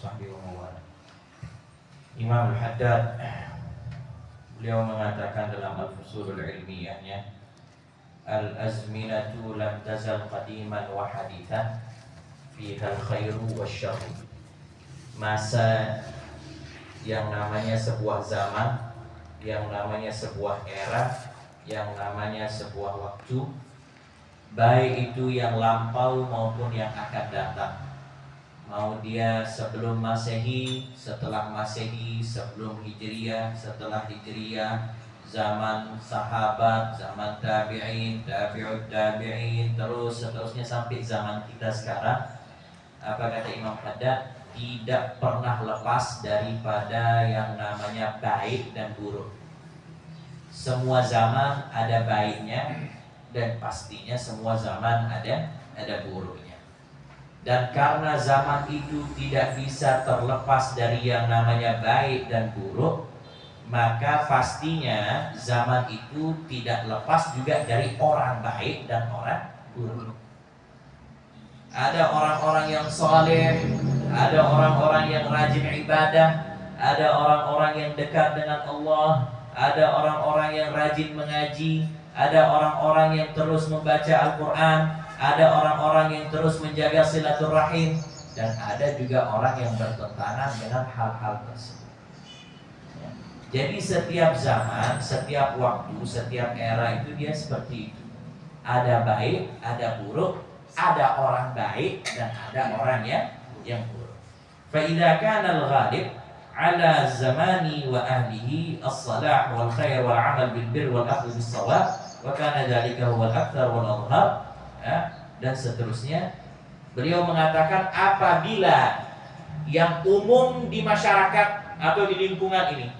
sahbihi wa mawala. Imam Al-Haddad beliau mengatakan dalam Al-Fusulul Ilmiyahnya, al-azminatu lam tazal qadiman wa hadithan fiha al-khairu wasyarru. Masa yang namanya sebuah zaman, yang namanya sebuah era, yang namanya sebuah waktu, baik itu yang lampau maupun yang akan datang, mau dia sebelum Masehi, setelah Masehi, sebelum Hijriyah, setelah Hijriyah, zaman sahabat, zaman tabi'in, tabi'ut tabi'in, terus seterusnya sampai zaman kita sekarang. Apa kata Imam Haddad? Tidak pernah lepas daripada yang namanya baik dan buruk. Semua zaman ada baiknya, dan pastinya semua zaman ada buruknya. Dan karena zaman itu tidak bisa terlepas dari yang namanya baik dan buruk, maka pastinya zaman itu tidak lepas juga dari orang baik dan orang buruk. Ada orang-orang yang soleh, ada orang-orang yang rajin ibadah, ada orang-orang yang dekat dengan Allah, ada orang-orang yang rajin mengaji, ada orang-orang yang terus membaca Al-Quran, ada orang-orang yang terus menjaga silaturahim, dan ada juga orang yang bertentangan dengan hal-hal tersebut. Jadi setiap zaman, setiap waktu, setiap era itu dia seperti itu. Ada baik, ada buruk, ada orang baik dan ada orang yang buruk. Fa idza kana al-ghalib ala zamani wa ahlihi as-salah wal khair wal amal bil birr wal akhdh bis shawab wa kana dzalika huwa al-akthar wal adhhar, dan seterusnya. Beliau mengatakan apabila yang umum di masyarakat atau di lingkungan ini,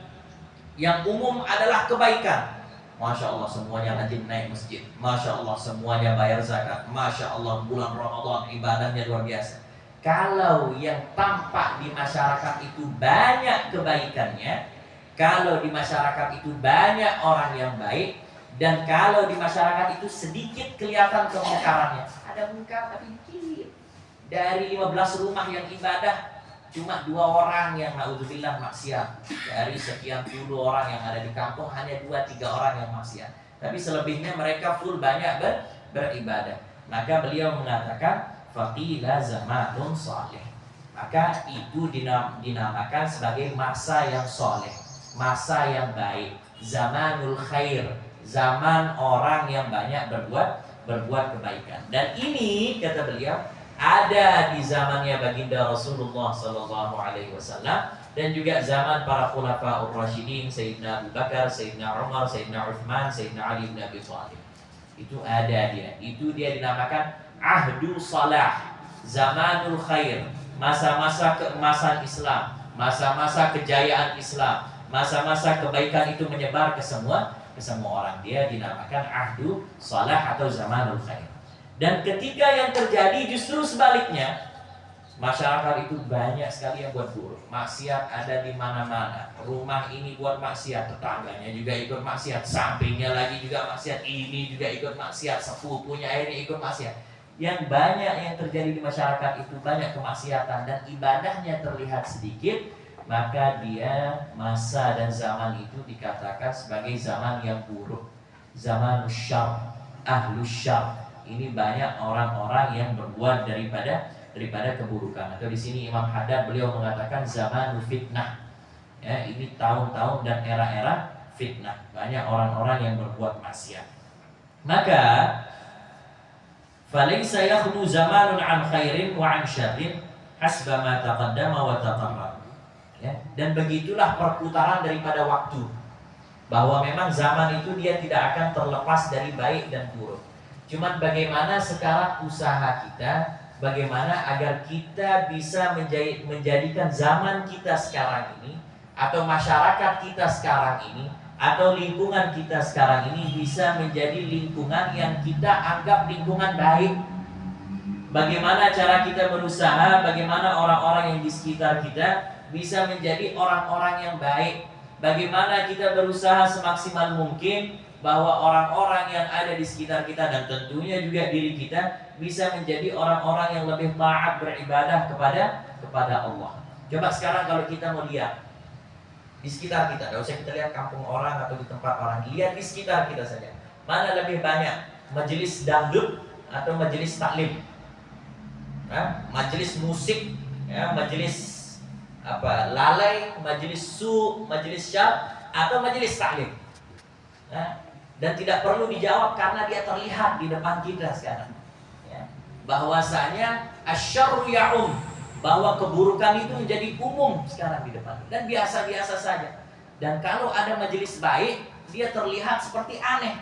yang umum adalah kebaikan, Masya Allah semuanya rajin naik masjid, Masya Allah semuanya bayar zakat, Masya Allah bulan Ramadan ibadahnya luar biasa. Kalau yang tampak di masyarakat itu banyak kebaikannya, kalau di masyarakat itu banyak orang yang baik, dan kalau di masyarakat itu sedikit kelihatan kemungkarannya, ada mungkar tapi dikit. Dari 15 rumah yang ibadah, cuma 2 orang yang naudzubillah maksiat. Dari sekian puluh orang yang ada di kampung, hanya 2-3 orang yang maksiat. Tapi selebihnya mereka full banyak beribadah. Maka beliau mengatakan faqila zamanun salih. Maka itu dinamakan sebagai masa yang soleh, masa yang baik, zamanul khair, zaman orang yang banyak berbuat kebaikan. Dan ini kata beliau ada di zamannya baginda Rasulullah sallallahu alaihi wasallam, dan juga zaman para khulafaur rasyidin, Sayyidina Abu Bakar, Sayyidina Umar, Sayyidina Uthman, Sayyidina Ali bin Abi Thalib. Itu ada dia. Itu dia dinamakan ahdu salah, zamanul khair, masa-masa keemasan Islam, masa-masa kejayaan Islam, masa-masa kebaikan itu menyebar ke semua orang. Dia dinamakan ahdu salah atau zamanul khair. Dan ketika yang terjadi justru sebaliknya, masyarakat itu banyak sekali yang buat buruk, maksiat ada di mana-mana. Rumah ini buat maksiat, tetangganya juga ikut maksiat, sampingnya lagi juga maksiat, ini juga ikut maksiat, sepupunya ini ikut maksiat. Yang banyak yang terjadi di masyarakat itu banyak kemaksiatan dan ibadahnya terlihat sedikit, maka dia masa dan zaman itu dikatakan sebagai zaman yang buruk, zaman syarr, ahlus syarr. Ini banyak orang-orang yang berbuat daripada keburukan. Atau di sini Imam Haddad beliau mengatakan zaman fitnah. Ya, ini tahun-tahun dan era-era fitnah. Banyak orang-orang yang berbuat maksiat. Maka falaysa yakhlu zamanun an khairin wa an syarrin hasba ma taqaddama wa taqarrab. Ya, dan begitulah perputaran daripada waktu. Bahwa memang zaman itu dia tidak akan terlepas dari baik dan buruk. Cuman bagaimana sekarang usaha kita, bagaimana agar kita bisa menjadikan zaman kita sekarang ini, atau masyarakat kita sekarang ini, atau lingkungan kita sekarang ini bisa menjadi lingkungan yang kita anggap lingkungan baik. Bagaimana cara kita berusaha, bagaimana orang-orang yang di sekitar kita bisa menjadi orang-orang yang baik. Bagaimana kita berusaha semaksimal mungkin bahwa orang-orang yang ada di sekitar kita dan tentunya juga diri kita bisa menjadi orang-orang yang lebih taat beribadah kepada Allah. Coba sekarang kalau kita mau lihat di sekitar kita, tidak usah kita lihat kampung orang atau di tempat orang, lihat di sekitar kita saja. Mana lebih banyak majelis dangdut atau majelis taklim? Majelis musik, majelis lalai, majelis majelis syar, atau majelis taklim? Dan tidak perlu dijawab karena dia terlihat di depan kita sekarang. Bahwasanya asyarru ya'um, bahwa keburukan itu menjadi umum sekarang di depan dan biasa-biasa saja. Dan kalau ada majelis baik, dia terlihat seperti aneh.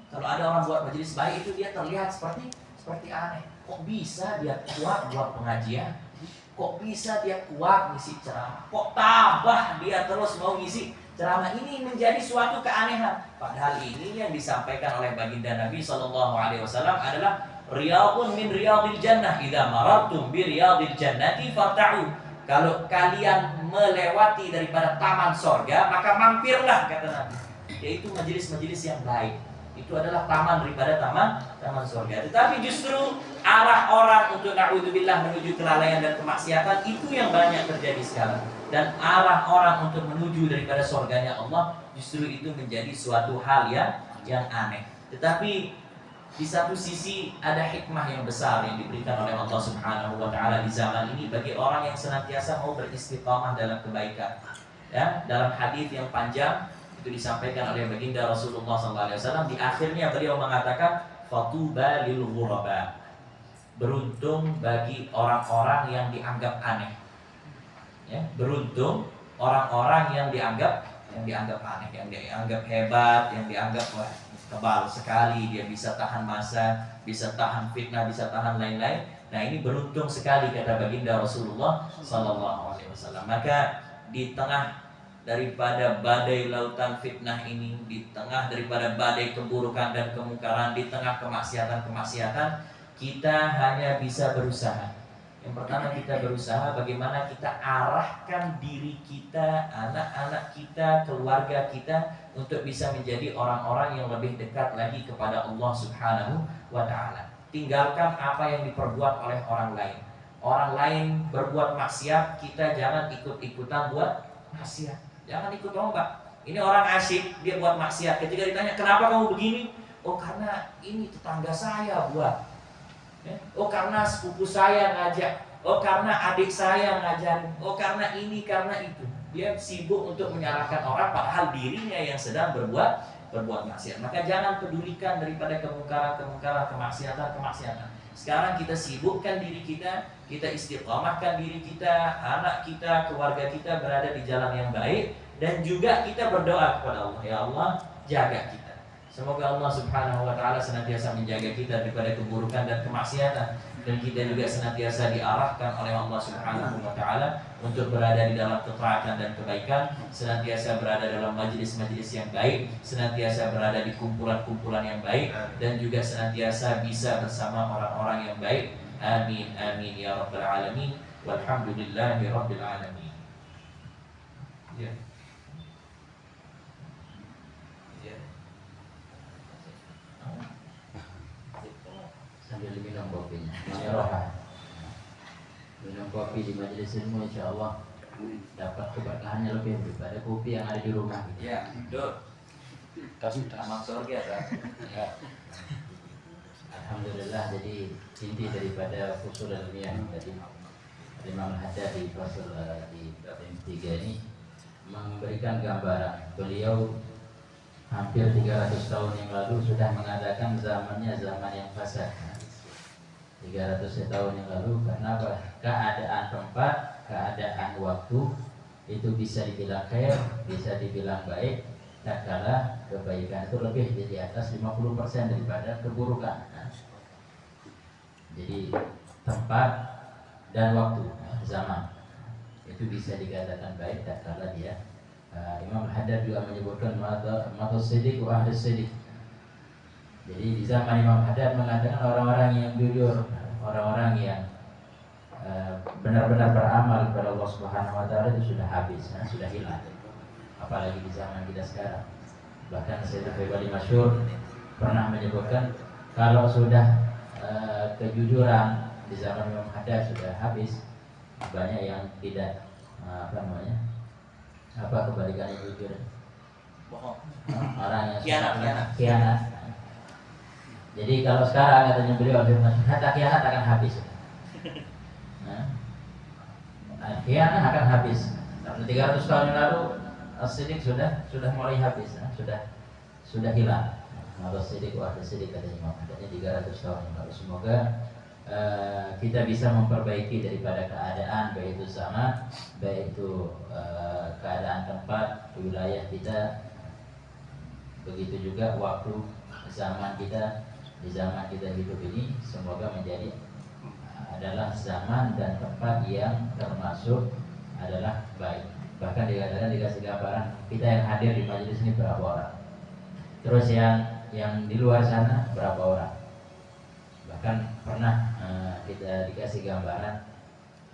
Kalau ada orang buat majelis baik itu dia terlihat seperti aneh. Kok bisa dia kuat buat pengajian? Kok bisa dia kuat ngisi ceramah? Kok tabah dia terus mau ngisi ceramah? Ini menjadi suatu keanehan. Padahal ini yang disampaikan oleh baginda Nabi SAW adalah riyadun min riyadil jannah, idza marartum bi riyadil jannati farta'u. Kalau kalian melewati daripada taman sorga, maka mampirlah, kata Nabi. Yaitu majelis-majelis yang baik. Itu adalah taman daripada taman sorga. Tetapi justru arah orang untuk na'udzubillah menuju kelalaian dan kemaksiatan itu yang banyak terjadi sekarang. Dan arah orang untuk menuju daripada sorganya Allah justru itu menjadi suatu hal yang aneh. Tetapi di satu sisi ada hikmah yang besar yang diberikan oleh Allah Subhanahu wa taala di zaman ini bagi orang yang senantiasa mau beristiqamah dalam kebaikan. Dalam hadis yang panjang itu disampaikan oleh baginda Rasulullah SAW, di akhirnya beliau mengatakan fatuba lil ghuraba, beruntung bagi orang-orang yang dianggap aneh. Beruntung orang-orang yang dianggap aneh, yang dianggap hebat, yang dianggap tebal sekali, dia bisa tahan masa, bisa tahan fitnah, bisa tahan lain-lain. Nah, ini beruntung sekali kata baginda Rasulullah SAW. Maka di tengah daripada badai lautan fitnah ini, di tengah daripada badai keburukan dan kemungkaran, di tengah kemaksiatan, kita hanya bisa berusaha. Yang pertama, kita berusaha bagaimana kita arahkan diri kita, anak-anak kita, keluarga kita untuk bisa menjadi orang-orang yang lebih dekat lagi kepada Allah Subhanahu wa ta'ala. Tinggalkan apa yang diperbuat oleh orang lain. Orang lain berbuat maksiat, kita jangan ikut-ikutan buat maksiat. Jangan ikut lomba. Ini orang asyik, dia buat maksiat. Ketika ditanya, kenapa kamu begini? Oh, karena ini tetangga saya buat. Oh, karena sepupu saya ngajak. Oh, karena adik saya ngajarin. Oh, karena ini, karena itu. Dia sibuk untuk menyalahkan orang padahal dirinya yang sedang berbuat maksiat. Maka jangan pedulikan daripada kemungkaran, kemaksiatan. Sekarang kita sibukkan diri kita, kita istiqamahkan diri kita, anak kita, keluarga kita berada di jalan yang baik, dan juga kita berdoa kepada Allah, ya Allah, jaga kita. Semoga Allah Subhanahu wa ta'ala senantiasa menjaga kita daripada keburukan dan kemaksiatan, dan kita juga senantiasa diarahkan oleh Allah Subhanahu wa ta'ala untuk berada di dalam ketaatan dan kebaikan, senantiasa berada dalam majelis-majelis yang baik, senantiasa berada di kumpulan-kumpulan yang baik, dan juga senantiasa bisa bersama orang-orang yang baik. Amin amin ya rabbal alamin. Walhamdulillahi rabbil alamin. Ya. Sambil minum kopinya. Minum kopi di majelis ilmu, insya Allah dapat keberkahannya lebih daripada kopi yang ada di rumah. Ya, betul. Taman surga kan? Ya. Alhamdulillah, jadi inti daripada fusul ilmiah tadi Imam Haddad di fasal di bab 3 ini memberikan gambaran. Beliau hampir 300 tahun yang lalu sudah mengatakan zamannya zaman yang fasad. 300 tahun yang lalu, karena keadaan tempat, keadaan waktu itu bisa dibilang khair, bisa dibilang baik, tak kalah kebaikan itu lebih di atas 50% daripada keburukan. Jadi tempat dan waktu, zaman itu bisa dikatakan baik, tak kalah dia. Imam Haddad juga menyebutkan matus sidik wa ahlus sidik. Jadi di zaman Imam Haddad mengatakan orang-orang yang jujur, orang-orang yang benar-benar beramal kepada Allah Subhanahu wa ta'ala itu sudah habis, sudah hilang. Apalagi di zaman kita sekarang. Bahkan Sayyid Al-Ghazali masyhur pernah menyebutkan kalau sudah kejujuran di zaman Imam Haddad sudah habis, banyak yang tidak kebalikannya jujur, Bohong. orang yang Khianat. khianat. Jadi kalau sekarang katanya beliau kata khianat akan habis. Khianat akan habis. Karena 300 tahun yang lalu as-siddiq sudah mulai habis, sudah hilang. As-siddiq wa as-siddiq katanya Imam, katanya 300 tahun yang lalu. Semoga kita bisa memperbaiki daripada keadaan, baik itu zaman, baik itu keadaan tempat, wilayah kita, begitu juga waktu zaman kita. Di zaman kita hidup ini semoga menjadi adalah zaman dan tempat yang termasuk adalah baik. Bahkan dikatakan dikasih gambaran kita yang hadir di majelis ini berapa orang, terus yang di luar sana berapa orang. Bahkan pernah kita dikasih gambaran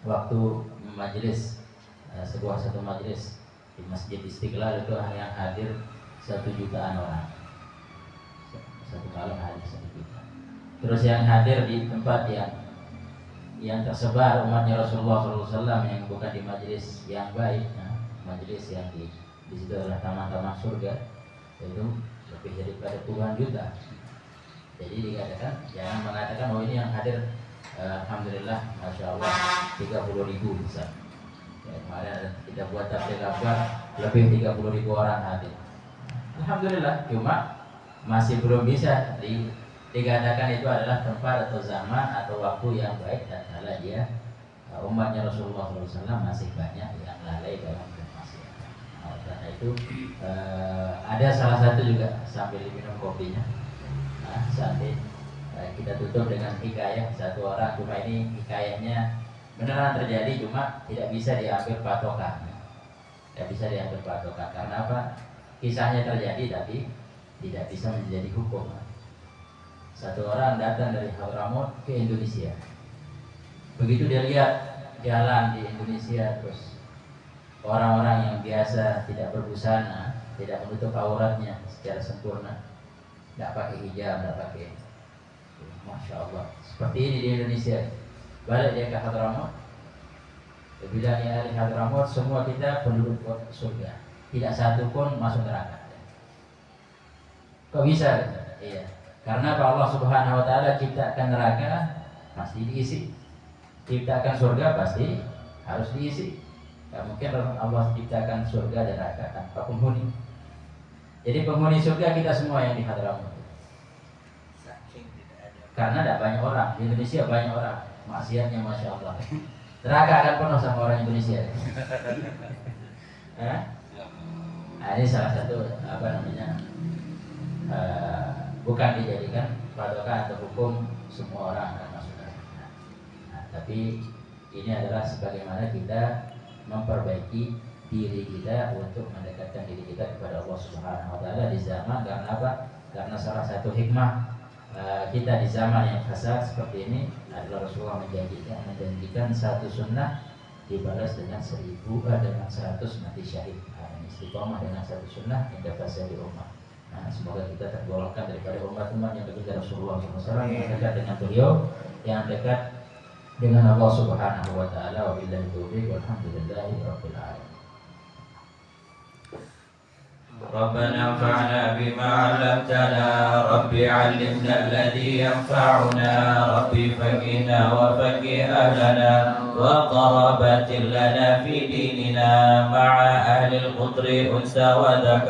waktu majelis satu majelis di Masjid Istiqlal itu yang hadir 1 jutaan orang, satu malam hadir 1 juta. Terus yang hadir di tempat yang tersebar umatnya Rasulullah SAW yang bukan di majelis yang baik, majelis yang di situ adalah taman-taman surga, itu lebih daripada puluhan juta. Jadi dikatakan, jangan mengatakan oh ini yang hadir alhamdulillah, masya Allah 30.000 bisa. Ya, kemarin kita buat tabligh akbar lebih 30.000 orang hadir. Alhamdulillah, cuma masih belum bisa dikatakan itu adalah tempat atau zaman atau waktu yang baik, dan kalau dia umatnya Rasulullah SAW masih banyak yang lalai dalam kemaksiatan. Karena itu ada salah satu juga sambil minum kopinya. Sampai kita tutup dengan hikayah satu orang, cuma ini hikayahnya beneran terjadi, cuma tidak bisa diambil patokan. Tidak bisa diambil patokan karena apa? Kisahnya terjadi tapi tidak bisa menjadi hukum. Satu orang datang dari Hadramaut ke Indonesia. Begitu dia lihat jalan di Indonesia, terus orang-orang yang biasa tidak berbusana, tidak menutup auratnya secara sempurna, tidak pakai hijab, tidak pakai, masya Allah, seperti ini di Indonesia. Balik dia ke Hadramaut, dia bilang ya ahli Hadramaut, semua kita penduduk surga, tidak satu pun masuk neraka. Kok bisa? Iya, karena Allah Subhanahu Wa Taala ciptakan neraka pasti diisi, ciptakan surga pasti harus diisi. Tidak mungkin Allah ciptakan surga dan neraka tanpa penghuni. Jadi penghuni surga kita semua yang di Hadramaut. Karena tidak banyak orang di Indonesia, banyak orang maksiatnya masya Allah. Neraka akan penuh sama orang Indonesia. Nah, ini salah satu bukan dijadikan patokan atau hukum semua orang akan masuk neraka. Nah, tapi ini adalah sebagaimana kita memperbaiki diri kita untuk mendekatkan diri kita kepada Allah Subhanahu Wa Taala di zaman. Karena apa? Karena salah satu hikmah kita di zaman yang fasad seperti ini adalah Rasulullah menjanjikan satu sunnah dibalas dengan 100 mati syahid. Istiqomah dengan satu sunnah yang dapat saya di rumah. Nah, semoga kita tergolongkan daripada umat-umat yang dekat Rasulullah SAW, yang dekat dengan beliau, yang dekat dengan Allah Subhanahu Wa Taala. Wabillahi taufiq, walhamdulillahi rabbil alamin. ربنا انفعنا بما علمتنا رب علمنا الذي ينفعنا رب فقنا وفقه أهلنا وقرابة لنا في ديننا مع أهل القدر أنثى وذكر